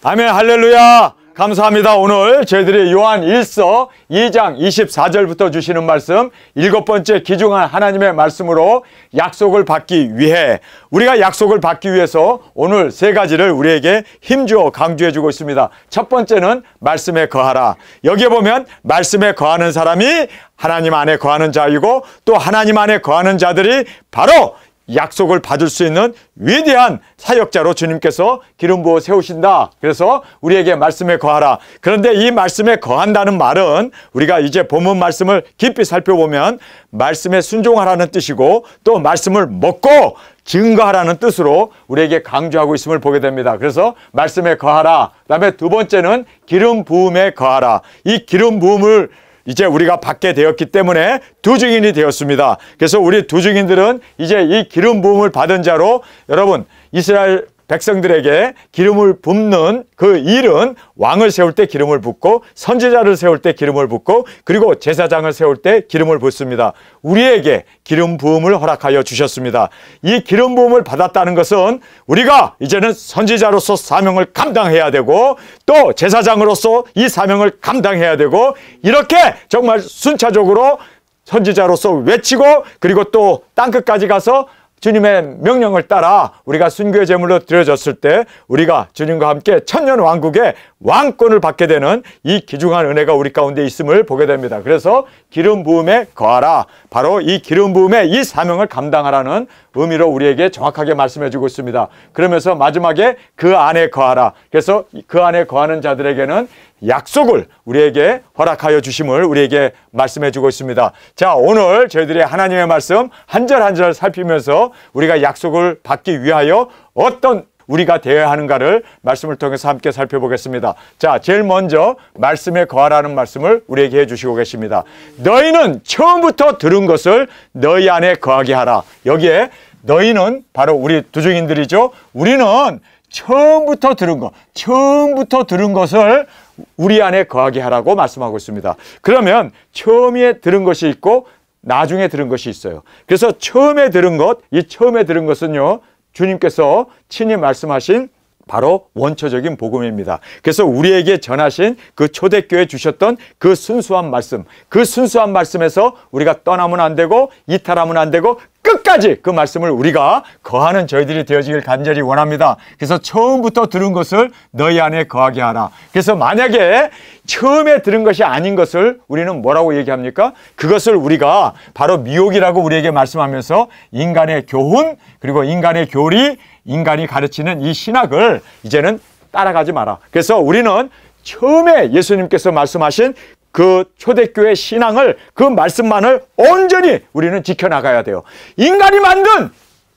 아멘. 할렐루야. 감사합니다. 오늘 저희들이 요한 1서 2장 24절부터 주시는 말씀, 7번째 귀중한 하나님의 말씀으로 약속을 받기 위해, 우리가 약속을 받기 위해서 오늘 3가지를 우리에게 힘주어 강조해 주고 있습니다. 첫 번째는 말씀에 거하라. 여기에 보면 말씀에 거하는 사람이 하나님 안에 거하는 자이고, 또 하나님 안에 거하는 자들이 바로 약속을 받을 수 있는 위대한 사역자로 주님께서 기름 부어 세우신다. 그래서 우리에게 말씀에 거하라. 그런데 이 말씀에 거한다는 말은 우리가 이제 본문 말씀을 깊이 살펴보면 말씀에 순종하라는 뜻이고, 또 말씀을 먹고 증거하라는 뜻으로 우리에게 강조하고 있음을 보게 됩니다. 그래서 말씀에 거하라. 그다음에 두 번째는 기름 부음에 거하라. 이 기름 부음을 이제 우리가 받게 되었기 때문에 두 증인이 되었습니다. 그래서 우리 두 증인들은 이제 이 기름 부음을 받은 자로, 여러분, 이스라엘 백성들에게 기름을 붓는 그 일은 왕을 세울 때 기름을 붓고, 선지자를 세울 때 기름을 붓고, 그리고 제사장을 세울 때 기름을 붓습니다. 우리에게 기름 부음을 허락하여 주셨습니다. 이 기름 부음을 받았다는 것은 우리가 이제는 선지자로서 사명을 감당해야 되고, 또 제사장으로서 이 사명을 감당해야 되고, 이렇게 정말 순차적으로 선지자로서 외치고, 그리고 또 땅끝까지 가서 주님의 명령을 따라 우리가 순교의 제물로 드려졌을 때 우리가 주님과 함께 천년 왕국의 왕권을 받게 되는 이 귀중한 은혜가 우리 가운데 있음을 보게 됩니다. 그래서 기름 부음에 거하라. 바로 이 기름 부음에 이 사명을 감당하라는 의미로 우리에게 정확하게 말씀해 주고 있습니다. 그러면서 마지막에 그 안에 거하라. 그래서 그 안에 거하는 자들에게는 약속을 우리에게 허락하여 주심을 우리에게 말씀해 주고 있습니다. 자, 오늘 저희들이 하나님의 말씀 한 절 한 절 살피면서 우리가 약속을 받기 위하여 어떤 우리가 되어야 하는가를 말씀을 통해서 함께 살펴보겠습니다. 자, 제일 먼저 말씀에 거하라는 말씀을 우리에게 해주시고 계십니다. 너희는 처음부터 들은 것을 너희 안에 거하게 하라. 여기에 너희는 바로 우리 두 증인들이죠. 우리는 처음부터 들은 것을 우리 안에 거하게 하라고 말씀하고 있습니다. 그러면 처음에 들은 것이 있고 나중에 들은 것이 있어요. 그래서 처음에 들은 것, 이 처음에 들은 것은요, 주님께서 친히 말씀하신 바로 원초적인 복음입니다. 그래서 우리에게 전하신 그 초대교회 주셨던 그 순수한 말씀, 그 순수한 말씀에서 우리가 떠나면 안 되고 이탈하면 안 되고 끝까지 그 말씀을 우리가 거하는 저희들이 되어지길 간절히 원합니다. 그래서 처음부터 들은 것을 너희 안에 거하게 하라. 그래서 만약에 처음에 들은 것이 아닌 것을 우리는 뭐라고 얘기합니까? 그것을 우리가 바로 미혹이라고 우리에게 말씀하면서 인간의 교훈, 그리고 인간의 교리, 인간이 가르치는 이 신학을 이제는 따라가지 마라. 그래서 우리는 처음에 예수님께서 말씀하신 그 초대교회 신앙을, 그 말씀만을 온전히 우리는 지켜나가야 돼요. 인간이 만든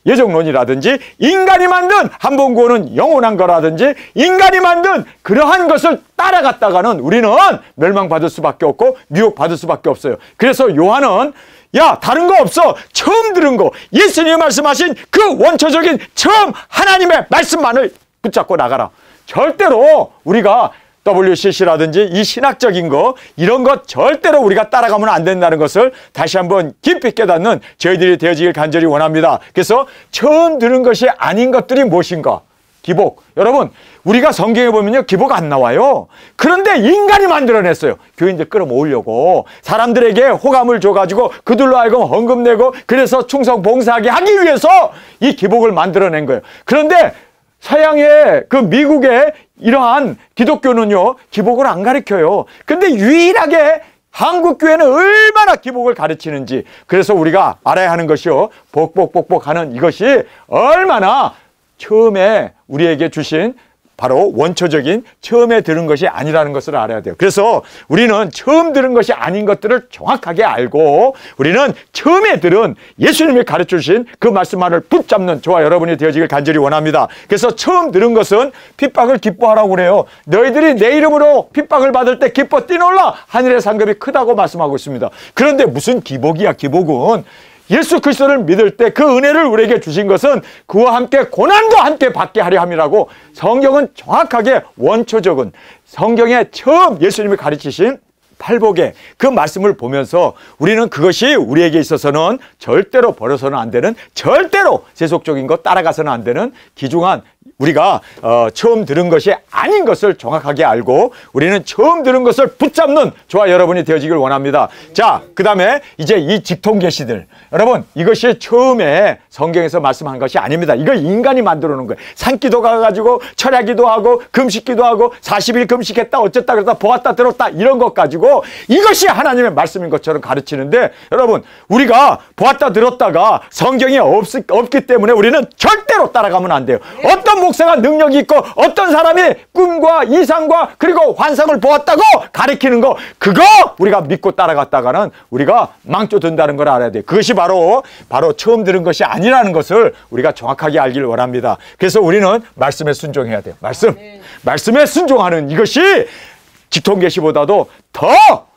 예정론이라든지, 인간이 만든 한 번 구원은 영원한 거라든지, 인간이 만든 그러한 것을 따라갔다가는 우리는 멸망받을 수밖에 없고 미혹받을 수밖에 없어요. 그래서 요한은 야, 다른 거 없어. 처음 들은 거, 예수님이 말씀하신 그 원초적인 처음 하나님의 말씀만을 붙잡고 나가라. 절대로 우리가 WCC라든지 이 신학적인 거, 이런 것 절대로 우리가 따라가면 안 된다는 것을 다시 한번 깊이 깨닫는 저희들이 되어지길 간절히 원합니다. 그래서 처음 들은 것이 아닌 것들이 무엇인가? 기복. 여러분, 우리가 성경에 보면요, 기복 안 나와요. 그런데 인간이 만들어냈어요. 교인들 끌어모으려고, 사람들에게 호감을 줘가지고 그들로 하여금 헌금 내고, 그래서 충성 봉사하게 하기 위해서 이 기복을 만들어낸 거예요. 그런데 서양의 그 미국의 이러한 기독교는요, 기복을 안 가르쳐요. 근데 유일하게 한국 교회는 얼마나 기복을 가르치는지, 그래서 우리가 알아야 하는 것이요, 복복복복 하는 이것이 얼마나 처음에 우리에게 주신 바로 원초적인 처음에 들은 것이 아니라는 것을 알아야 돼요. 그래서 우리는 처음 들은 것이 아닌 것들을 정확하게 알고, 우리는 처음에 들은 예수님이 가르쳐 주신 그 말씀만을 붙잡는 저와 여러분이 되어지길 간절히 원합니다. 그래서 처음 들은 것은 핍박을 기뻐하라고 그래요. 너희들이 내 이름으로 핍박을 받을 때 기뻐 뛰놀라, 하늘의 상급이 크다고 말씀하고 있습니다. 그런데 무슨 기복이야, 기복은. 예수 그리스도를 믿을 때 그 은혜를 우리에게 주신 것은 그와 함께 고난도 함께 받게 하려 함이라고 성경은 정확하게 원초적인, 성경에 처음 예수님이 가르치신 팔복의 그 말씀을 보면서 우리는 그것이 우리에게 있어서는 절대로 버려서는 안 되는, 절대로 세속적인 것 따라가서는 안 되는 귀중한 우리가 처음 들은 것이 아닌 것을 정확하게 알고 우리는 처음 들은 것을 붙잡는 저와 여러분이 되어지길 원합니다. 자, 그 다음에 이제 이 직통계시들, 여러분 이것이 처음에 성경에서 말씀한 것이 아닙니다. 이걸 인간이 만들어 놓은 거예요. 산기도 가가지고 철야기도 하고 금식기도 하고 40일 금식했다 어쨌다 그러다 보았다 들었다 이런 것 가지고 이것이 하나님의 말씀인 것처럼 가르치는데, 여러분 우리가 보았다 들었다가 성경이 없기 때문에 우리는 절대로 따라가면 안 돼요. 어떤 목사가 능력이 있고 어떤 사람이 꿈과 이상과 그리고 환상을 보았다고 가르치는 거, 그거 우리가 믿고 따라갔다가는 우리가 망조든다는 걸 알아야 돼요. 그것이 바로 처음 들은 것이 아니라는 것을 우리가 정확하게 알기를 원합니다. 그래서 우리는 말씀에 순종해야 돼요. 말씀에 순종하는 이것이 직통계시보다도 더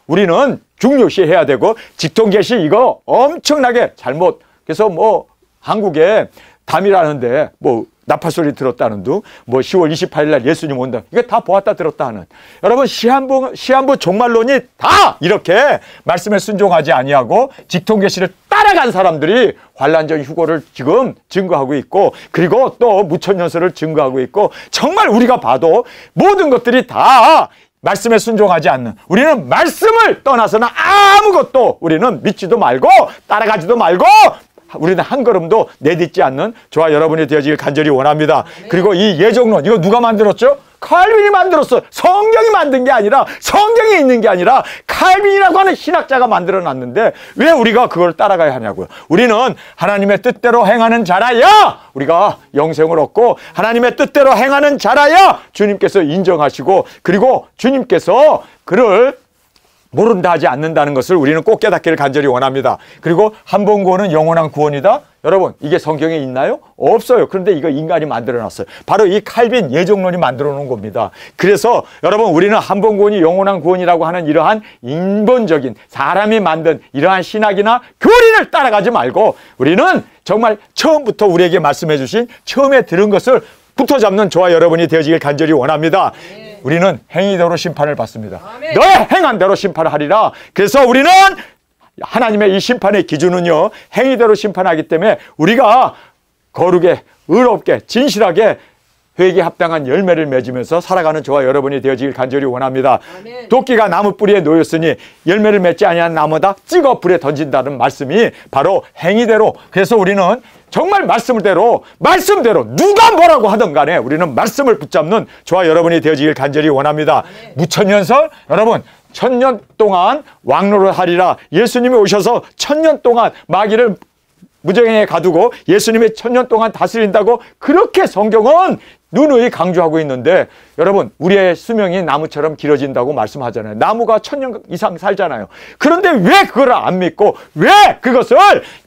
우리는 중요시해야 되고, 직통계시 이거 엄청나게 잘못, 그래서 뭐 한국에 담이라는데 뭐 나팔소리 들었다는 둥, 뭐 10월 28일 날 예수님 온다, 이거 다 보았다 들었다 하는, 여러분 시한부 종말론이 다 이렇게 말씀에 순종하지 아니하고 직통계시를 따라간 사람들이 환란전 휴거를 지금 증거하고 있고, 그리고 또 무천년설을 증거하고 있고, 정말 우리가 봐도 모든 것들이 다 말씀에 순종하지 않는, 우리는 말씀을 떠나서는 아무것도 우리는 믿지도 말고 따라가지도 말고 우리는 한 걸음도 내딛지 않는 저와 여러분이 되어지길 간절히 원합니다. 그리고 이 예정론, 이거 누가 만들었죠? 칼빈이 만들었어요. 성경이 만든 게 아니라, 성경에 있는 게 아니라 칼빈이라고 하는 신학자가 만들어 놨는데 왜 우리가 그걸 따라가야 하냐고요. 우리는 하나님의 뜻대로 행하는 자라야 우리가 영생을 얻고, 하나님의 뜻대로 행하는 자라야 주님께서 인정하시고, 그리고 주님께서 그를 모른다 하지 않는다는 것을 우리는 꼭 깨닫기를 간절히 원합니다. 그리고 한 번 구원은 영원한 구원이다. 여러분 이게 성경에 있나요? 없어요. 그런데 이거 인간이 만들어놨어요. 바로 이 칼빈 예정론이 만들어 놓은 겁니다. 그래서 여러분 우리는 한 번 구원이 영원한 구원이라고 하는 이러한 인본적인 사람이 만든 이러한 신학이나 교리를 따라가지 말고, 우리는 정말 처음부터 우리에게 말씀해 주신 처음에 들은 것을 붙어잡는 저와 여러분이 되어지길 간절히 원합니다. 우리는 행위대로 심판을 받습니다. 너의 행한 대로 심판을 하리라. 그래서 우리는 하나님의 이 심판의 기준은요, 행위대로 심판하기 때문에 우리가 거룩에 의롭게 진실하게 회개에 합당한 열매를 맺으면서 살아가는 저와 여러분이 되어지길 간절히 원합니다. 아멘. 도끼가 나무 뿌리에 놓였으니 열매를 맺지 아니한 나무다 찍어 불에 던진다는 말씀이 바로 행위대로, 그래서 우리는 정말 말씀대로 누가 뭐라고 하든 간에 우리는 말씀을 붙잡는 저와 여러분이 되어지길 간절히 원합니다. 아멘. 무천년설, 여러분 1000년 동안 왕노를 하리라. 예수님이 오셔서 1000년 동안 마귀를 무정행에 가두고 예수님이 1000년 동안 다스린다고 그렇게 성경은 누누이 강조하고 있는데, 여러분 우리의 수명이 나무처럼 길어진다고 말씀하잖아요. 나무가 1000년 이상 살잖아요. 그런데 왜 그걸 안 믿고 왜 그것을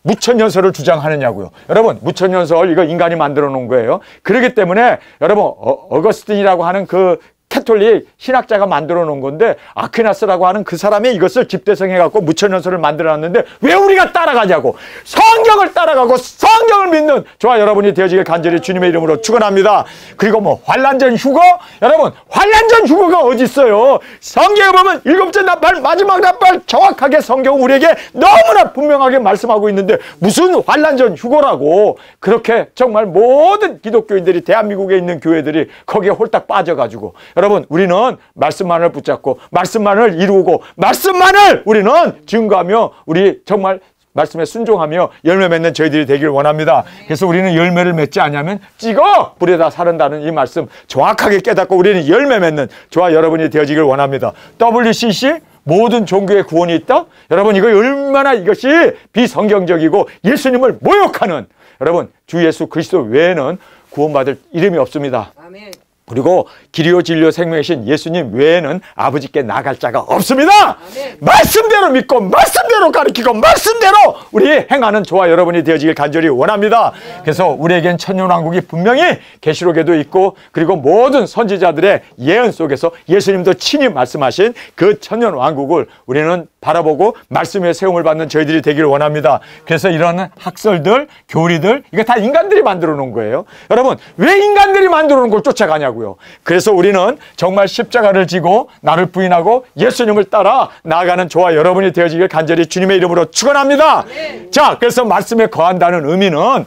무천년설을 주장하느냐고요. 여러분 무천년설 이거 인간이 만들어 놓은 거예요. 그렇기 때문에 여러분 어거스틴이라고 하는 그 캐톨릭 신학자가 만들어 놓은 건데, 아퀴나스라고 하는 그 사람이 이것을 집대성해 갖고 무천년설을 만들어 놨는데 왜 우리가 따라가냐고. 성경을 따라가고 성경을 믿는 저와 여러분이 되어지길 간절히 주님의 이름으로 축원합니다. 그리고 뭐 환란전 휴거, 여러분 환란전 휴거가 어디 있어요? 성경에 보면 7째 나팔 마지막 나팔 정확하게 성경은 우리에게 너무나 분명하게 말씀하고 있는데 무슨 환란전 휴거라고. 그렇게 정말 모든 기독교인들이, 대한민국에 있는 교회들이 거기에 홀딱 빠져가지고, 여러분 우리는 말씀만을 붙잡고 말씀만을 이루고 말씀만을 우리는 증거하며 우리 정말 말씀에 순종하며 열매 맺는 저희들이 되길 원합니다. 그래서 우리는 열매를 맺지 않으면 찍어 불에다 사른다는 이 말씀 정확하게 깨닫고 우리는 열매 맺는 저와 여러분이 되어지길 원합니다. WCC 모든 종교의 구원이 있다? 여러분 이거 얼마나 이것이 비성경적이고 예수님을 모욕하는, 여러분 주 예수 그리스도 외에는 구원받을 이름이 없습니다. 아멘. 그리고 길이요 진리요 생명이신 예수님 외에는 아버지께 나갈 자가 없습니다. 아멘. 말씀대로 믿고 말씀대로 가르치고 말씀대로 우리 행하는 저와 여러분이 되어지길 간절히 원합니다. 아멘. 그래서 우리에겐 천년왕국이 분명히 계시록에도 있고, 그리고 모든 선지자들의 예언 속에서 예수님도 친히 말씀하신 그 천년왕국을 우리는 바라보고 말씀에 세움을 받는 저희들이 되기를 원합니다. 그래서 이런 학설들, 교리들, 이거 다 인간들이 만들어 놓은 거예요. 여러분 왜 인간들이 만들어 놓은 걸 쫓아가냐고요. 그래서 우리는 정말 십자가를 지고 나를 부인하고 예수님을 따라 나아가는 저와 여러분이 되어지길 간절히 주님의 이름으로 축원합니다. 자, 그래서 말씀에 거한다는 의미는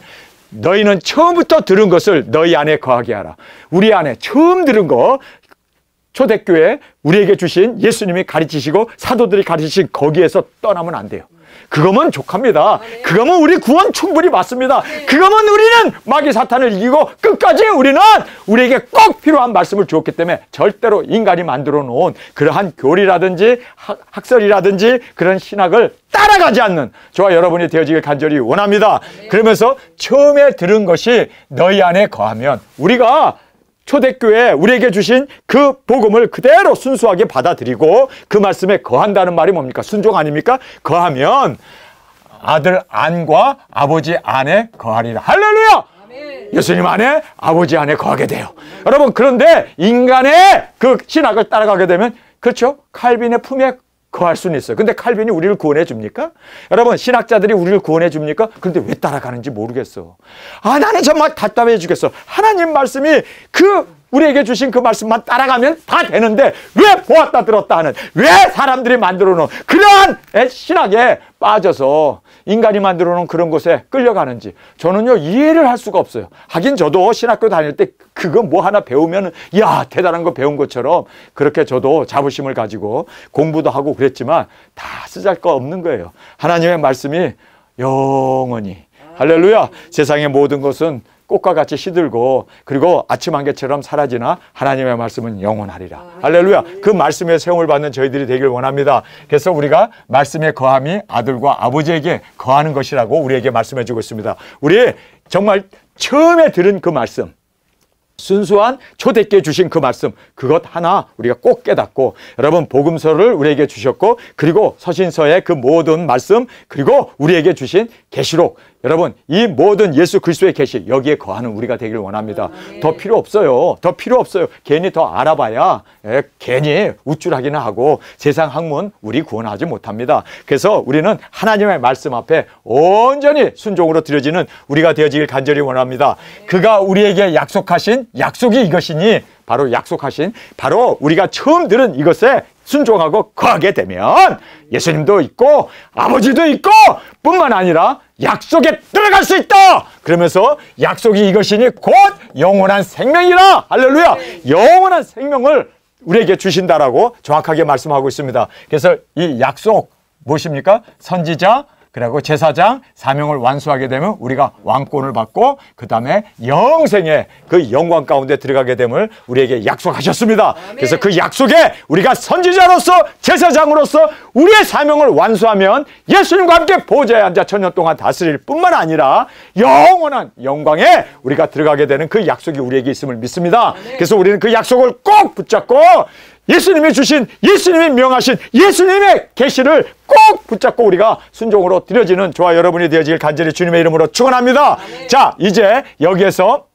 너희는 처음부터 들은 것을 너희 안에 거하게 하라. 우리 안에 처음 들은 거, 초대교회 우리에게 주신 예수님이 가르치시고 사도들이 가르치신 거기에서 떠나면 안 돼요. 그거면 족합니다. 그거면 우리 구원 충분히 받습니다. 그거면 우리는 마귀 사탄을 이기고 끝까지 우리는 우리에게 꼭 필요한 말씀을 주었기 때문에 절대로 인간이 만들어 놓은 그러한 교리라든지 학설이라든지 그런 신학을 따라가지 않는 저와 여러분이 되어지길 간절히 원합니다. 그러면서 처음에 들은 것이 너희 안에 거하면 우리가 초대교회 우리에게 주신 그 복음을 그대로 순수하게 받아들이고 그 말씀에 거한다는 말이 뭡니까? 순종 아닙니까? 거하면 아들 안과 아버지 안에 거하리라. 할렐루야! 아멘. 예수님 안에 아버지 안에 거하게 돼요. 여러분, 그런데 인간의 그 신학을 따라가게 되면, 그렇죠? 칼빈의 품에 거할 수는 있어요. 근데 칼빈이 우리를 구원해 줍니까? 여러분, 신학자들이 우리를 구원해 줍니까? 그런데 왜 따라가는지 모르겠어. 나는 정말 답답해 죽겠어. 하나님 말씀이 우리에게 주신 그 말씀만 따라가면 다 되는데 왜 보았다 들었다 하는, 왜 사람들이 만들어 놓은 그러한 신학에 빠져서 인간이 만들어 놓은 그런 곳에 끌려가는지 저는요 이해를 할 수가 없어요. 하긴 저도 신학교 다닐 때 그거 뭐 하나 배우면 야 대단한 거 배운 것처럼 그렇게 저도 자부심을 가지고 공부도 하고 그랬지만 다 쓰잘거 없는 거예요. 하나님의 말씀이 영원히, 할렐루야, 세상의 모든 것은 꽃과 같이 시들고 그리고 아침 안개처럼 사라지나 하나님의 말씀은 영원하리라. 할렐루야. 그 말씀에 세움을 받는 저희들이 되길 원합니다. 그래서 우리가 말씀의 거함이 아들과 아버지에게 거하는 것이라고 우리에게 말씀해 주고 있습니다. 우리 정말 처음에 들은 그 말씀, 순수한 초대교회 주신 그 말씀, 그것 하나 우리가 꼭 깨닫고, 여러분 복음서를 우리에게 주셨고 그리고 서신서의 그 모든 말씀 그리고 우리에게 주신 계시록, 여러분 이 모든 예수 그리스도의 계시 여기에 거하는 우리가 되길 원합니다. 더 필요 없어요. 더 필요 없어요. 괜히 더 알아봐야 괜히 우쭐하기는 하고 세상 학문 우리 구원하지 못합니다. 그래서 우리는 하나님의 말씀 앞에 온전히 순종으로 드려지는 우리가 되어지길 간절히 원합니다. 그가 우리에게 약속하신 약속이 이것이니 바로 약속하신 바로 우리가 처음 들은 이것에 순종하고 거하게 되면 예수님도 있고 아버지도 있고 뿐만 아니라 약속에 들어갈 수 있다. 그러면서 약속이 이것이니 곧 영원한 생명이라. 할렐루야. 영원한 생명을 우리에게 주신다라고 정확하게 말씀하고 있습니다. 그래서 이 약속 무엇입니까? 선지자 그리고 제사장 사명을 완수하게 되면 우리가 왕권을 받고 그 다음에 영생의 그 영광 가운데 들어가게 됨을 우리에게 약속하셨습니다. 그래서 그 약속에 우리가 선지자로서 제사장으로서 우리의 사명을 완수하면 예수님과 함께 보좌에 앉아 천년 동안 다스릴 뿐만 아니라 영원한 영광에 우리가 들어가게 되는 그 약속이 우리에게 있음을 믿습니다. 그래서 우리는 그 약속을 꼭 붙잡고 예수님이 주신, 예수님이 명하신 예수님의 계시를 꼭 붙잡고 우리가 순종으로 드려지는 저와 여러분이 되어지길 간절히 주님의 이름으로 축원합니다. 자, 이제 여기에서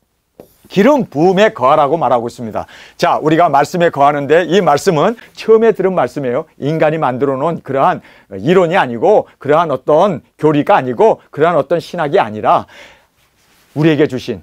기름 부음에 거하라고 말하고 있습니다. 자, 우리가 말씀에 거하는데 이 말씀은 처음에 들은 말씀이에요. 인간이 만들어 놓은 그러한 이론이 아니고 그러한 어떤 교리가 아니고 그러한 어떤 신학이 아니라 우리에게 주신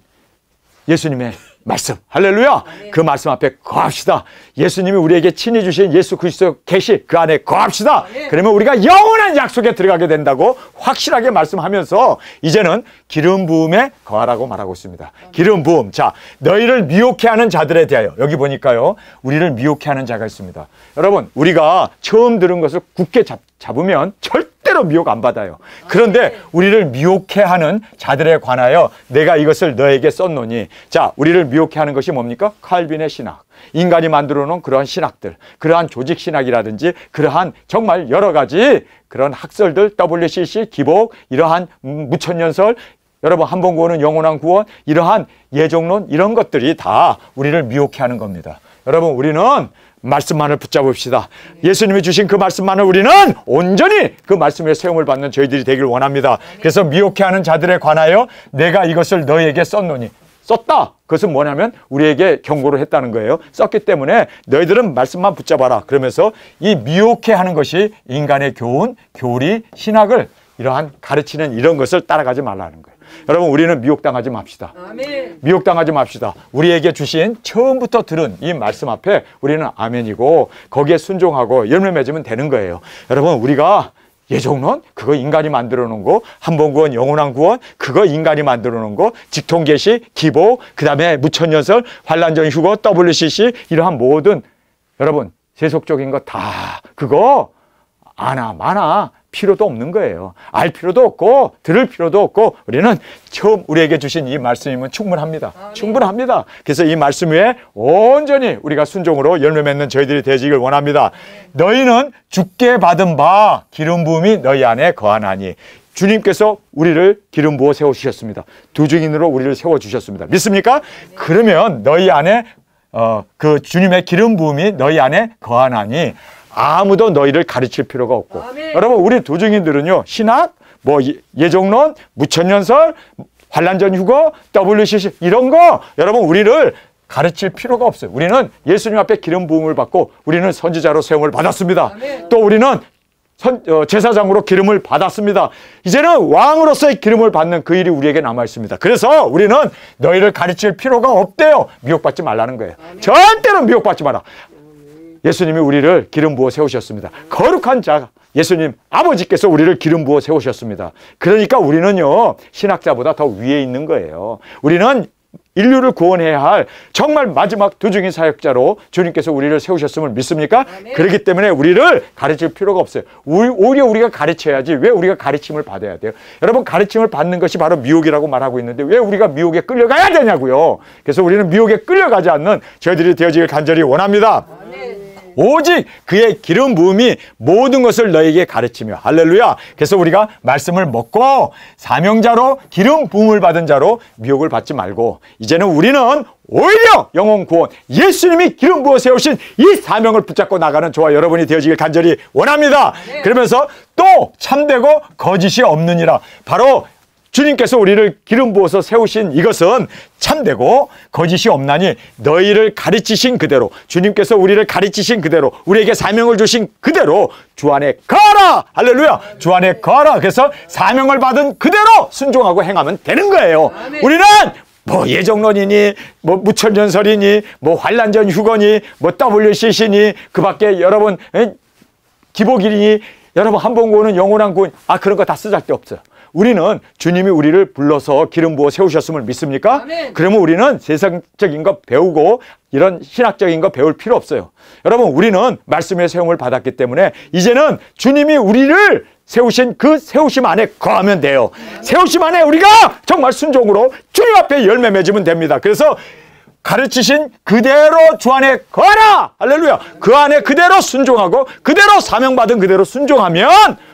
예수님의 말씀, 할렐루야. 그 말씀 앞에 거합시다. 예수님이 우리에게 친히 주신 예수 그리스도 계시 그 안에 거합시다. 그러면 우리가 영원한 약속에 들어가게 된다고 확실하게 말씀하면서 이제는 기름 부음에 거하라고 말하고 있습니다. 기름 부음. 자, 너희를 미혹해 하는 자들에 대하여, 여기 보니까요 우리를 미혹해 하는 자가 있습니다. 여러분, 우리가 처음 들은 것을 굳게 잡으면 절대로 미혹 안 받아요. 그런데 우리를 미혹해 하는 자들에 관하여 내가 이것을 너에게 썼노니, 자, 우리를 미혹해 하는 것이 뭡니까? 칼빈의 신학, 인간이 만들어 놓은 그러한 신학들, 그러한 조직 신학이라든지 그러한 정말 여러 가지 그런 학설들, WCC, 기복, 이러한 무천년설, 여러분 한 번 구원은 영원한 구원, 이러한 예정론, 이런 것들이 다 우리를 미혹해 하는 겁니다. 여러분, 우리는 말씀만을 붙잡읍시다. 예수님이 주신 그 말씀만을 우리는 온전히 그 말씀에 세움을 받는 저희들이 되길 원합니다. 그래서 미혹해 하는 자들에 관하여 내가 이것을 너희에게 썼노니, 썼다. 그것은 뭐냐면 우리에게 경고를 했다는 거예요. 썼기 때문에 너희들은 말씀만 붙잡아라. 그러면서 이 미혹해 하는 것이 인간의 교훈, 교리, 신학을 이러한 가르치는 이런 것을 따라가지 말라는 거예요. 여러분, 우리는 미혹당하지 맙시다. 아멘. 미혹당하지 맙시다. 우리에게 주신 처음부터 들은 이 말씀 앞에 우리는 아멘이고 거기에 순종하고 열매 맺으면 되는 거예요. 여러분, 우리가 예정론 그거 인간이 만들어 놓은 거, 한번 구원, 영원한 구원 그거 인간이 만들어 놓은 거, 직통계시, 기복, 그 다음에 무천연설, 환란전 휴거, WCC 이러한 모든 여러분 세속적인 거 다 그거 아나 마나 필요도 없는 거예요. 알 필요도 없고 들을 필요도 없고 우리는 처음 우리에게 주신 이 말씀이면 충분합니다. 충분합니다. 그래서 이 말씀 위에 온전히 우리가 순종으로 열매 맺는 저희들이 되시길 원합니다. 너희는 주께 받은 바 기름 부음이 너희 안에 거하나니. 주님께서 우리를 기름 부어 세워주셨습니다. 두 증인으로 우리를 세워주셨습니다. 믿습니까? 그러면 너희 안에 그 주님의 기름 부음이 너희 안에 거하나니 아무도 너희를 가르칠 필요가 없고. 아멘. 여러분 우리 두 증인들은요 신학, 뭐 예정론, 무천연설, 환란전 휴거, WCC 이런 거 여러분 우리를 가르칠 필요가 없어요. 우리는 예수님 앞에 기름 부음을 받고 우리는 선지자로 세움을 받았습니다. 아멘. 또 우리는 제사장으로 기름을 받았습니다. 이제는 왕으로서의 기름을 받는 그 일이 우리에게 남아 있습니다. 그래서 우리는 너희를 가르칠 필요가 없대요. 미혹받지 말라는 거예요. 아멘. 절대로 미혹받지 마라. 예수님이 우리를 기름 부어 세우셨습니다. 거룩한 자 예수님 아버지께서 우리를 기름 부어 세우셨습니다. 그러니까 우리는요 신학자보다 더 위에 있는 거예요. 우리는 인류를 구원해야 할 정말 마지막 두중인 사역자로 주님께서 우리를 세우셨음을 믿습니까? 아멘. 그렇기 때문에 우리를 가르칠 필요가 없어요. 오히려 우리가 가르쳐야지. 왜 우리가 가르침을 받아야 돼요? 여러분 가르침을 받는 것이 바로 미혹이라고 말하고 있는데 왜 우리가 미혹에 끌려가야 되냐고요. 그래서 우리는 미혹에 끌려가지 않는 저희들이 되어지길 간절히 원합니다. 오직 그의 기름 부음이 모든 것을 너에게 가르치며. 할렐루야. 그래서 우리가 말씀을 먹고 사명자로 기름 부음을 받은 자로 미혹을 받지 말고 이제는 우리는 오히려 영혼 구원 예수님이 기름 부어 세우신 이 사명을 붙잡고 나가는 저와 여러분이 되어지길 간절히 원합니다. 그러면서 또 참되고 거짓이 없느니라. 바로 주님께서 우리를 기름 부어서 세우신 이것은 참되고 거짓이 없나니 너희를 가르치신 그대로 주님께서 우리를 가르치신 그대로 우리에게 사명을 주신 그대로 주 안에 거하라. 할렐루야. 주 안에 거하라. 그래서 사명을 받은 그대로 순종하고 행하면 되는 거예요. 아멘. 우리는 뭐 예정론이니 뭐 무천연설이니 뭐 환란전 휴거니 뭐 WCC니 그 밖에 여러분 기복일이니 여러분 한번 구원은 영원한 구원 그런 거 다 쓰잘데없어요. 우리는 주님이 우리를 불러서 기름 부어 세우셨음을 믿습니까? 아멘. 그러면 우리는 세상적인 거 배우고 이런 신학적인 거 배울 필요 없어요. 여러분 우리는 말씀의 세움을 받았기 때문에 이제는 주님이 우리를 세우신 그 세우심 안에 거하면 돼요. 아멘. 세우심 안에 우리가 정말 순종으로 주님 앞에 열매 맺으면 됩니다. 그래서 가르치신 그대로 주 안에 거하라. 할렐루야. 그 안에 그대로 순종하고 그대로 사명받은 그대로 순종하면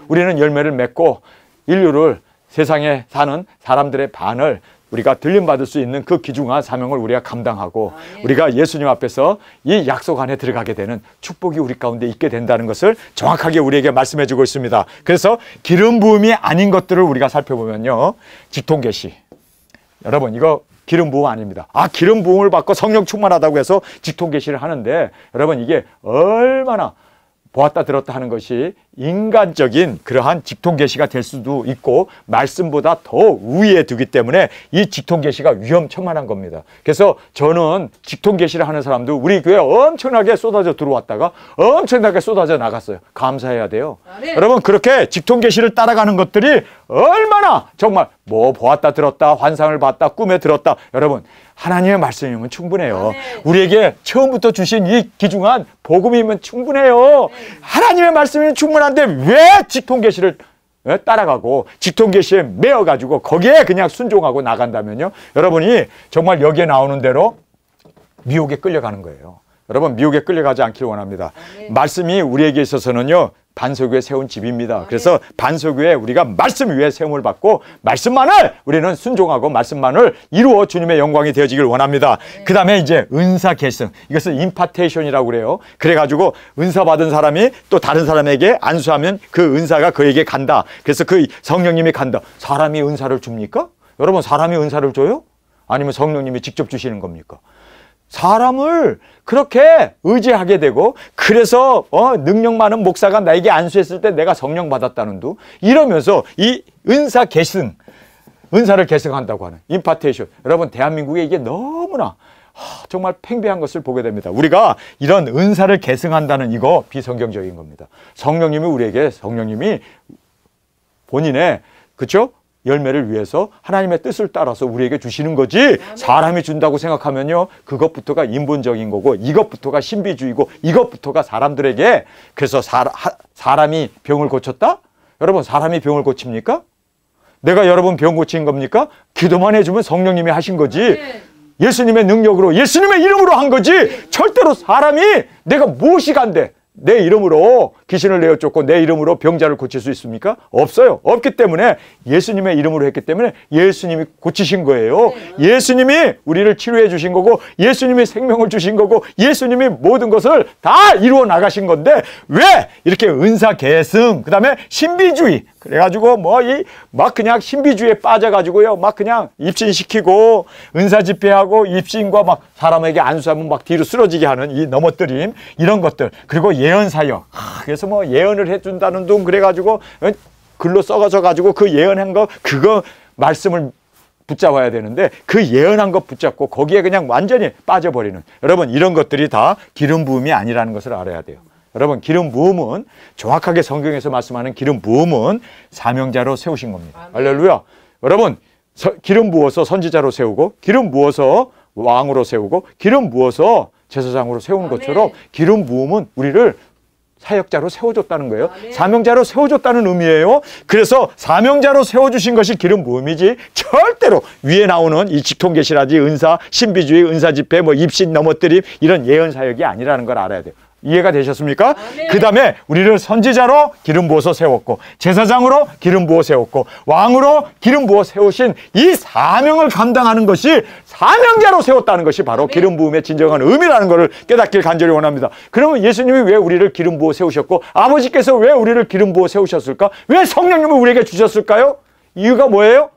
우리는 열매를 맺고 인류를 세상에 사는 사람들의 반을 우리가 들림받을 수 있는 그 귀중한 사명을 우리가 감당하고 우리가 예수님 앞에서 이 약속 안에 들어가게 되는 축복이 우리 가운데 있게 된다는 것을 정확하게 우리에게 말씀해 주고 있습니다. 그래서 기름 부음이 아닌 것들을 우리가 살펴보면요. 직통계시. 여러분 이거 기름 부음 아닙니다. 기름 부음을 받고 성령 충만하다고 해서 직통계시를 하는데 여러분 이게 얼마나 보았다 들었다 하는 것이 인간적인 그러한 직통계시가 될 수도 있고 말씀보다 더 우위에 두기 때문에 이 직통계시가 위험천만한 겁니다. 그래서 저는 직통계시를 하는 사람도 우리 교회에 엄청나게 쏟아져 들어왔다가 엄청나게 쏟아져 나갔어요. 감사해야 돼요. 네. 여러분 그렇게 직통계시를 따라가는 것들이 얼마나 정말 뭐 보았다 들었다 환상을 봤다 꿈에 들었다 여러분 하나님의 말씀이면 충분해요. 네. 우리에게 처음부터 주신 이 귀중한 복음이면 충분해요. 네. 하나님의 말씀이면 충분한데 왜 직통계시를 따라가고 직통계시에 매어가지고 거기에 그냥 순종하고 나간다면요. 여러분이 정말 여기에 나오는 대로 미혹에 끌려가는 거예요. 여러분 미혹에 끌려가지 않기를 원합니다. 네. 말씀이 우리에게 있어서는요. 반석위에 세운 집입니다. 그래서 반석위에 우리가 말씀 위에 세움을 받고 말씀만을 우리는 순종하고 말씀만을 이루어 주님의 영광이 되어지길 원합니다. 그 다음에 이제 은사 계승 이것을 임파테이션이라고 그래요. 그래가지고 은사 받은 사람이 또 다른 사람에게 안수하면 그 은사가 그에게 간다. 그래서 그 성령님이 간다. 사람이 은사를 줍니까? 여러분 사람이 은사를 줘요? 아니면 성령님이 직접 주시는 겁니까? 사람을 그렇게 의지하게 되고 그래서 능력 많은 목사가 나에게 안수했을 때 내가 성령 받았다는 둥 이러면서 이 은사 계승 은사를 계승한다고 하는 임파테이션 여러분 대한민국에 이게 너무나 정말 팽배한 것을 보게 됩니다. 우리가 이런 은사를 계승한다는 이거 비성경적인 겁니다. 성령님이 우리에게 성령님이 본인의 그렇죠? 열매를 위해서 하나님의 뜻을 따라서 우리에게 주시는 거지 사람이 준다고 생각하면요 그것부터가 인본적인 거고 이것부터가 신비주의고 이것부터가 사람들에게 그래서 사람이 병을 고쳤다? 여러분 사람이 병을 고칩니까? 내가 여러분 병 고친 겁니까? 기도만 해주면 성령님이 하신 거지 예수님의 능력으로 예수님의 이름으로 한 거지 절대로 사람이 내가 무엇이 간대 내 이름으로 귀신을 내어 쫓고 내 이름으로 병자를 고칠 수 있습니까? 없어요. 없기 때문에 예수님의 이름으로 했기 때문에 예수님이 고치신 거예요. 예수님이 우리를 치료해 주신 거고 예수님이 생명을 주신 거고 예수님이 모든 것을 다 이루어 나가신 건데 왜 이렇게 은사 계승 그다음에 신비주의 그래가지고 막 그냥 신비주의에 빠져가지고요 막 그냥 입신시키고 은사 집회하고 입신과 막 사람에게 안수하면 막 뒤로 쓰러지게 하는 이 넘어뜨림 이런 것들 그리고 예언 사역 그래서 뭐 예언을 해준다는 둥 그래가지고 글로 써가서 가지고 그 예언한 거 그거 말씀을 붙잡아야 되는데 그 예언한 것 붙잡고 거기에 그냥 완전히 빠져버리는 여러분 이런 것들이 다 기름 부음이 아니라는 것을 알아야 돼요. 여러분 기름 부음은 정확하게 성경에서 말씀하는 기름 부음은 사명자로 세우신 겁니다. 할렐루야. 여러분 기름 부어서 선지자로 세우고 기름 부어서 왕으로 세우고 기름 부어서 제사장으로 세우는 것처럼 기름 부음은 우리를 사역자로 세워줬다는 거예요. 사명자로 세워줬다는 의미예요. 그래서 사명자로 세워주신 것이 기름 부음이지 절대로 위에 나오는 이 직통계시라지 은사, 신비주의, 은사집회, 입신 넘어뜨림 이런 예언 사역이 아니라는 걸 알아야 돼요. 이해가 되셨습니까? 그 다음에 우리를 선지자로 기름 부어서 세웠고 제사장으로 기름 부어 세웠고 왕으로 기름 부어 세우신 이 사명을 감당하는 것이 사명자로 세웠다는 것이 바로 기름 부음의 진정한 의미라는 것을 깨닫길 간절히 원합니다. 그러면 예수님이 왜 우리를 기름 부어 세우셨고 아버지께서 왜 우리를 기름 부어 세우셨을까? 왜 성령님을 우리에게 주셨을까요? 이유가 뭐예요?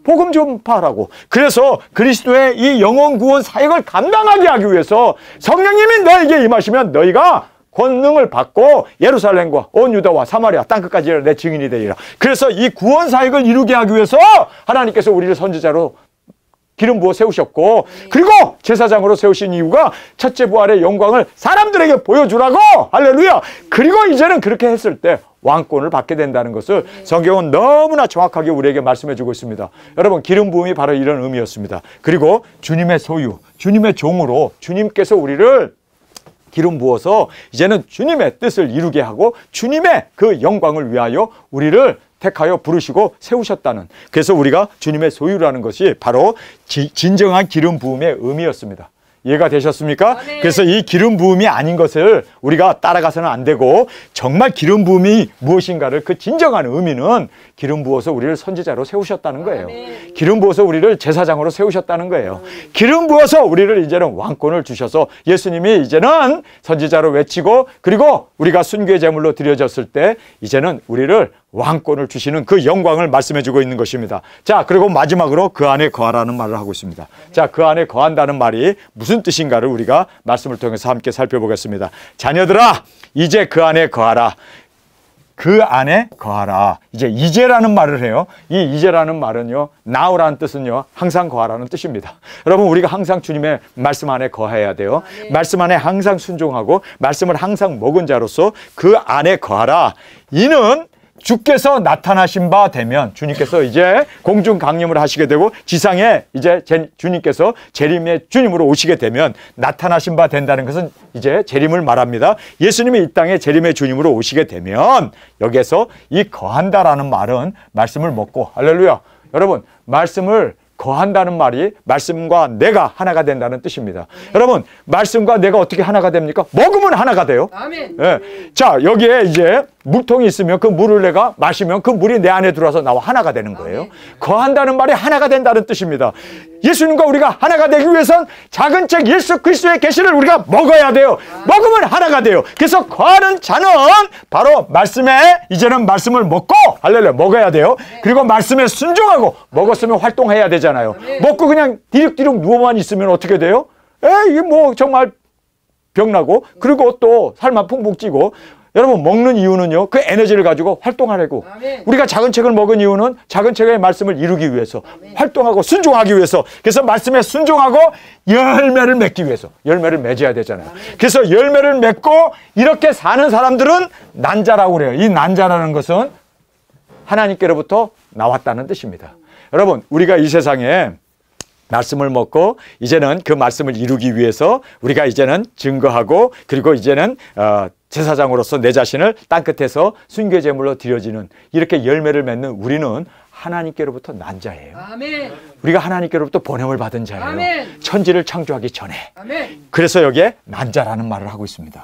복음 전파라고. 그래서 그리스도의 이 영혼 구원 사역을 감당하게 하기 위해서 성령님이 너에게 임하시면 너희가 권능을 받고 예루살렘과 온 유다와 사마리아 땅끝까지 내 증인이 되리라. 그래서 이 구원 사역을 이루게 하기 위해서 하나님께서 우리를 선지자로 기름 부어 세우셨고 그리고 제사장으로 세우신 이유가 첫째 부활의 영광을 사람들에게 보여주라고. 할렐루야. 그리고 이제는 그렇게 했을 때 왕권을 받게 된다는 것을 성경은 너무나 정확하게 우리에게 말씀해 주고 있습니다. 여러분 기름 부음이 바로 이런 의미였습니다. 그리고 주님의 소유, 주님의 종으로 주님께서 우리를 기름 부어서 이제는 주님의 뜻을 이루게 하고 주님의 그 영광을 위하여 우리를 택하여 부르시고 세우셨다는 그래서 우리가 주님의 소유라는 것이 바로 진정한 기름 부음의 의미였습니다. 이해가 되셨습니까? 그래서 이 기름 부음이 아닌 것을 우리가 따라가서는 안 되고 정말 기름 부음이 무엇인가를 그 진정한 의미는 기름 부어서 우리를 선지자로 세우셨다는 거예요. 기름 부어서 우리를 제사장으로 세우셨다는 거예요. 기름 부어서 우리를 이제는 왕권을 주셔서 예수님이 이제는 선지자로 외치고 그리고 우리가 순교의 제물로 드려졌을 때 이제는 우리를 왕권을 주시는 그 영광을 말씀해 주고 있는 것입니다. 자, 그리고 마지막으로 그 안에 거하라는 말을 하고 있습니다. 자, 그 안에 거한다는 말이 무슨 뜻인가를 우리가 말씀을 통해서 함께 살펴보겠습니다. 자녀들아, 이제 그 안에 거하라. 그 안에 거하라. 이제라는 말을 해요. 이 이제라는 말은요, now라는 뜻은요, 항상 거하라는 뜻입니다. 여러분, 우리가 항상 주님의 말씀 안에 거해야 돼요. 말씀 안에 항상 순종하고 말씀을 항상 먹은 자로서 그 안에 거하라. 이는 주께서 나타나신 바 되면 주님께서 이제 공중 강림을 하시게 되고 지상에 이제 주님께서 재림의 주님으로 오시게 되면 나타나신 바 된다는 것은 이제 재림을 말합니다. 예수님이 이 땅에 재림의 주님으로 오시게 되면 여기에서 이 거한다라는 말은 말씀을 먹고 할렐루야. 여러분 말씀을 거한다는 말이 말씀과 내가 하나가 된다는 뜻입니다. 여러분 말씀과 내가 어떻게 하나가 됩니까? 먹으면 하나가 돼요. 아멘. 예. 자 여기에 이제 물통이 있으면 그 물을 내가 마시면 그 물이 내 안에 들어와서 나와 하나가 되는 거예요. 아멘. 거한다는 말이 하나가 된다는 뜻입니다. 예수님과 우리가 하나가 되기 위해선 작은 책 예수 그리스도의 계시를 우리가 먹어야 돼요. 먹으면 하나가 돼요. 그래서 거하는 자는 바로 말씀에 이제는 말씀을 먹고 할렐루야 먹어야 돼요. 그리고 말씀에 순종하고 먹었으면 활동해야 되잖아요. 먹고 그냥 디룩디룩 누워만 있으면 어떻게 돼요? 이게 뭐 정말 병나고 그리고 또 살만 풍풍 찌고 여러분 먹는 이유는요 그 에너지를 가지고 활동하려고. 아멘. 우리가 작은 책을 먹은 이유는 작은 책의 말씀을 이루기 위해서 활동하고 순종하기 위해서. 그래서 말씀에 순종하고 열매를 맺기 위해서 열매를 맺어야 되잖아요. 그래서 열매를 맺고 이렇게 사는 사람들은 난자라고 그래요. 이 난자라는 것은 하나님께로부터 나왔다는 뜻입니다. 여러분, 우리가 이 세상에 말씀을 먹고 이제는 그 말씀을 이루기 위해서 우리가 이제는 증거하고 그리고 이제는 제사장으로서 내 자신을 땅끝에서 순교 제물로 드려지는 이렇게 열매를 맺는 우리는 하나님께로부터 난 자예요. 아멘. 우리가 하나님께로부터 보냄을 받은 자예요. 아멘. 천지를 창조하기 전에. 아멘. 그래서 여기에 난 자라는 말을 하고 있습니다.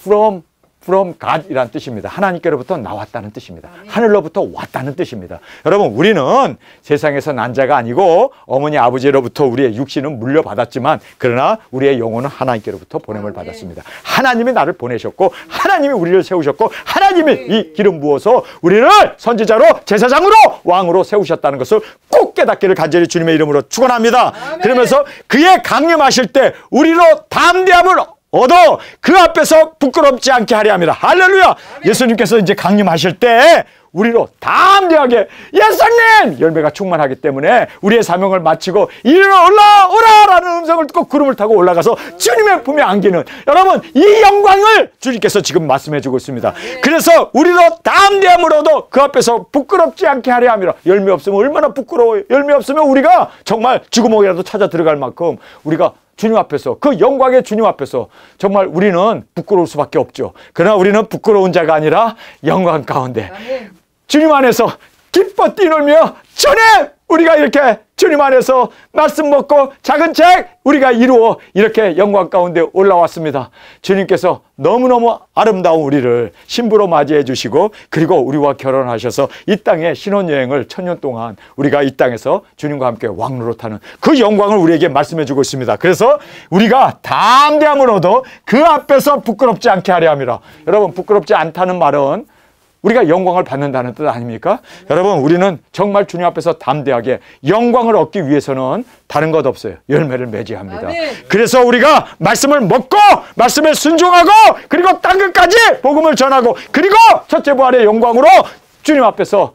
From God이라는 뜻입니다. 하나님께로부터 나왔다는 뜻입니다. 하늘로부터 왔다는 뜻입니다. 여러분, 우리는 세상에서 난 자가 아니고 어머니 아버지로부터 우리의 육신은 물려받았지만 그러나 우리의 영혼은 하나님께로부터 보냄을 받았습니다. 하나님이 나를 보내셨고 하나님이 우리를 세우셨고 하나님이 이 기름 부어서 우리를 선지자로 제사장으로 왕으로 세우셨다는 것을 꼭 깨닫기를 간절히 주님의 이름으로 축원합니다. 그러면서 그의 강림하실 때 우리로 담대함을 얻어 그 앞에서 부끄럽지 않게 하려 합니다. 할렐루야. 아멘. 예수님께서 이제 강림하실 때 우리로 담대하게 예수님 열매가 충만하기 때문에 우리의 사명을 마치고 이리로 올라오라라는 음성을 듣고 구름을 타고 올라가서 주님의 품에 안기는 여러분, 이 영광을 주님께서 지금 말씀해 주고 있습니다. 그래서 우리로 담대함을 얻어 그 앞에서 부끄럽지 않게 하려 합니다. 열매 없으면 얼마나 부끄러워요. 열매 없으면 우리가 정말 쥐구멍이라도 찾아 들어갈 만큼 우리가 주님 앞에서, 그 영광의 주님 앞에서 정말 우리는 부끄러울 수밖에 없죠. 그러나 우리는 부끄러운 자가 아니라 영광 가운데 주님 안에서 기뻐 뛰놀며 전에 우리가 이렇게 주님 안에서 말씀 먹고 작은 책 우리가 이루어 이렇게 영광 가운데 올라왔습니다. 주님께서 너무너무 아름다운 우리를 신부로 맞이해 주시고 그리고 우리와 결혼하셔서 이 땅에 신혼여행을 1000년 동안 우리가 이 땅에서 주님과 함께 왕노릇하는 그 영광을 우리에게 말씀해 주고 있습니다. 그래서 우리가 담대함을 얻어 그 앞에서 부끄럽지 않게 하려 합니다. 여러분, 부끄럽지 않다는 말은 우리가 영광을 받는다는 뜻 아닙니까? 여러분, 우리는 정말 주님 앞에서 담대하게 영광을 얻기 위해서는 다른 것 없어요. 열매를 맺어야 합니다. 아멘. 그래서 우리가 말씀을 먹고 말씀에 순종하고 그리고 땅끝까지 복음을 전하고 그리고 첫째 부활의 영광으로 주님 앞에서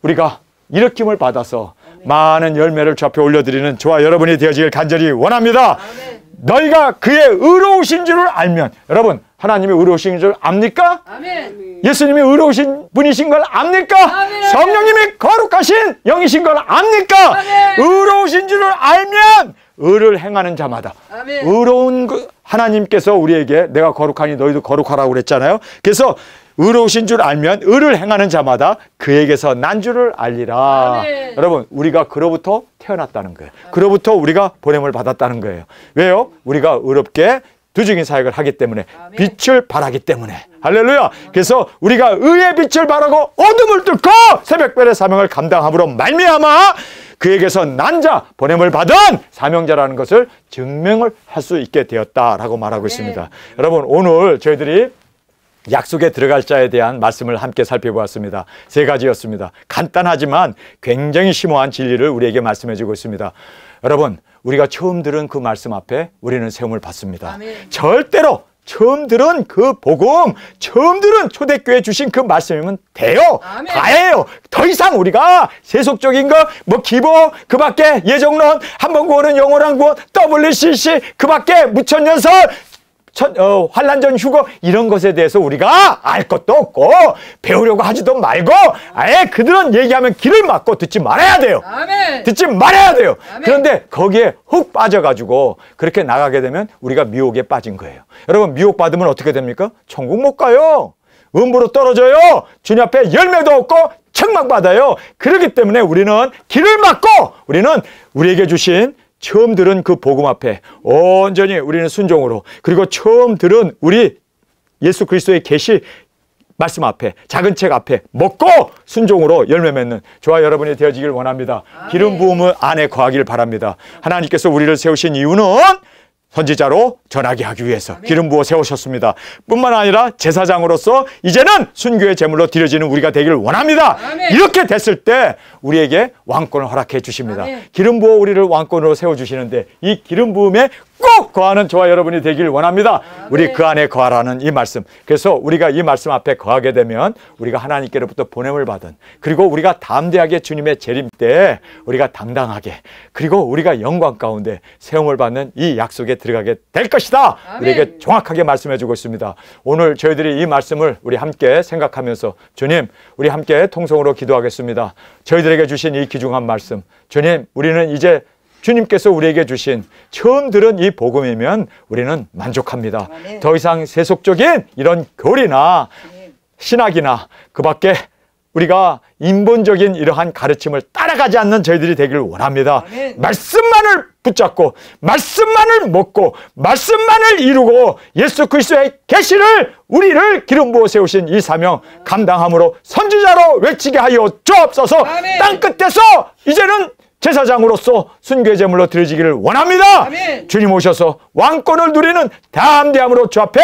우리가 일으킴을 받아서 많은 열매를 주 앞에 올려드리는 저와 여러분이 되어지길 간절히 원합니다. 아멘. 너희가 그의 의로우신 줄을 알면, 여러분, 하나님이 의로우신 줄 압니까? 아멘. 예수님이 의로우신 분이신 걸 압니까? 아멘. 성령님이 거룩하신 영이신 걸 압니까? 아멘. 의로우신 줄을 알면 의를 행하는 자마다. 아멘. 의로운 하나님께서 우리에게 내가 거룩하니 너희도 거룩하라고 그랬잖아요. 그래서 의로우신 줄 알면 의를 행하는 자마다 그에게서 난 줄을 알리라. 아멘. 여러분, 우리가 그로부터 태어났다는 거예요. 그로부터 우리가 보냄을 받았다는 거예요. 왜요? 우리가 의롭게 두증인 사역을 하기 때문에, 빛을 발하기 때문에. 할렐루야. 그래서 우리가 의의 빛을 발하고 어둠을 뚫고 새벽별의 사명을 감당함으로 말미암아 그에게서 난 자, 보냄을 받은 사명자라는 것을 증명을 할 수 있게 되었다라고 말하고 있습니다. 여러분, 오늘 저희들이 약속에 들어갈 자에 대한 말씀을 함께 살펴보았습니다. 3가지였습니다. 간단하지만 굉장히 심오한 진리를 우리에게 말씀해 주고 있습니다. 여러분, 우리가 처음 들은 그 말씀 앞에 우리는 세움을 받습니다. 아멘. 절대로 처음 들은 그 복음, 처음 들은 초대교회 주신 그 말씀이면 돼요. 아멘. 다예요. 더 이상 우리가 세속적인 거, 뭐 기보, 그 밖에 예정론, 한번 구원은 영원한 구원, WCC, 그 밖에 무천년설, 환란전 휴거, 이런 것에 대해서 우리가 알 것도 없고 배우려고 하지도 말고 아예 그들은 얘기하면 귀를 막고 듣지 말아야 돼요. 아멘. 듣지 말아야 돼요. 아멘. 그런데 거기에 훅 빠져가지고 그렇게 나가게 되면 우리가 미혹에 빠진 거예요. 여러분, 미혹받으면 어떻게 됩니까? 천국 못 가요. 음부로 떨어져요. 주님 앞에 열매도 없고 책망받아요. 그렇기 때문에 우리는 귀를 막고 우리는 우리에게 주신 처음 들은 그 복음 앞에 온전히 우리는 순종으로, 그리고 처음 들은 우리 예수 그리스도의 계시 말씀 앞에, 작은 책 앞에 먹고 순종으로 열매 맺는 저와 여러분이 되어지길 원합니다. 기름 부음을 안에 거하길 바랍니다. 하나님께서 우리를 세우신 이유는 선지자로 전하게 하기 위해서 기름 부어 세우셨습니다. 뿐만 아니라 제사장으로서 이제는 순교의 제물로 드려지는 우리가 되기를 원합니다. 아멘. 이렇게 됐을 때 우리에게 왕권을 허락해 주십니다. 아멘. 기름 부어 우리를 왕권으로 세워주시는데 이 기름 부음에 꼭 거하는 저와 여러분이 되길 원합니다. 우리 그 안에 거하라는 이 말씀. 그래서 우리가 이 말씀 앞에 거하게 되면 우리가 하나님께로부터 보냄을 받은, 그리고 우리가 담대하게 주님의 재림 때에 우리가 당당하게, 그리고 우리가 영광 가운데 세움을 받는 이 약속에 들어가게 될 것이다. 우리에게 정확하게 말씀해 주고 있습니다. 오늘 저희들이 이 말씀을 우리 함께 생각하면서, 주님, 우리 함께 통성으로 기도하겠습니다. 저희들에게 주신 이 귀중한 말씀, 주님, 우리는 이제 주님께서 우리에게 주신 처음 들은 이 복음이면 우리는 만족합니다. 더 이상 세속적인 이런 교리나 신학이나 그 밖에 우리가 인본적인 이러한 가르침을 따라가지 않는 저희들이 되기를 원합니다. 말씀만을 붙잡고 말씀만을 먹고 말씀만을 이루고 예수 그리스도의 계시를 우리를 기름 부어 세우신 이 사명 감당함으로 선지자로 외치게 하여 주옵소서. 땅끝에서 이제는 제사장으로서 순교의 제물로 드려지기를 원합니다. 아멘. 주님 오셔서 왕권을 누리는 담대함으로 주 앞에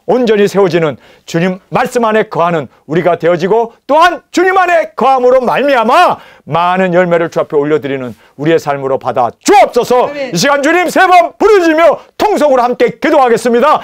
온전히 세워지는 주님 말씀 안에 거하는 우리가 되어지고, 또한 주님 안에 거함으로 말미암아 많은 열매를 주 앞에 올려드리는 우리의 삶으로 받아 주옵소서. 아멘. 이 시간 주님 세 번 부르짖으며 통성으로 함께 기도하겠습니다.